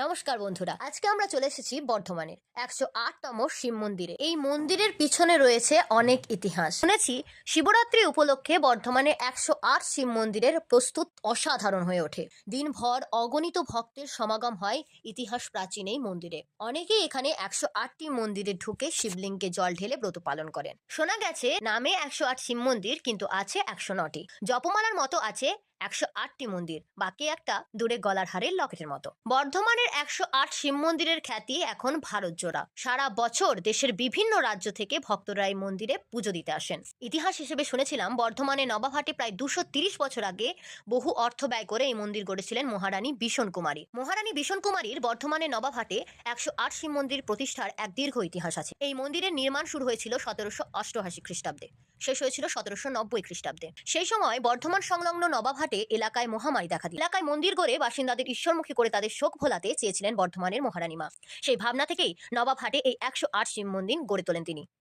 নমস্কার বন্ধুরা, আজকে আমরা চলে এসেছি বর্ধমানের 108তম শিব মন্দিরে। এই মন্দিরের পিছনে রয়েছে অনেক ইতিহাস। শুনেছি শিবরাত্রি উপলক্ষে বর্ধমানে 108 শিব মন্দিরের প্রস্তুত অসাধারণ হয়ে ওঠে। দিনভর অগণিত ভক্তের সমাগম হয় ইতিহাস প্রাচীন এই মন্দিরে। অনেকেই এখানে 108টি মন্দিরে ঢুকে শিবলিঙ্গে জল ঢেলে ব্রত পালন করেন। শোনা গেছে নামে 108 শিব মন্দির, কিন্তু আছে 109টি। জপমালার মতো আছে 108টি মন্দির, বাকি একটা দূরে গলার হারের লকেটের মতো। বর্ধমানের 108 শিব মন্দিরের খ্যাতি এখন ভারত জোড়া। সারা বছর দেশের বিভিন্ন রাজ্য থেকে ভক্তরা এই মন্দিরে পুজো দিতে আসেন। ইতিহাস হিসেবে শুনেছিলাম বর্ধমানে নবাবহাটে প্রায় 230 বছর আগে বহু অর্থ ব্যয় করে এই মন্দির গড়েছিলেন মহারানী বিষণ কুমারী। মহারানী বিষণ কুমারীর বর্ধমানে নবাবহাটে 108 শিব মন্দির প্রতিষ্ঠার এক দীর্ঘ ইতিহাস আছে। এই মন্দিরের নির্মাণ শুরু হয়েছিল 1788 খ্রিস্টাব্দে, শেষ হয়েছিল 1790 খ্রিস্টাব্দে। সেই সময় বর্ধমান সংলগ্ন নবাবহাটে এলাকায় মহামারী দেখা দিল। এলাকায় মন্দির গড়ে বাসিন্দাদের ঈশ্বরমুখী করে তাদের শোক ভোলাতে চেয়েছিলেন বর্ধমানের মহারানী মা। সেই ভাবনা থেকেই নবাবহাটে এই 108 শিব মন্দির গড়ে তোলেন তিনি।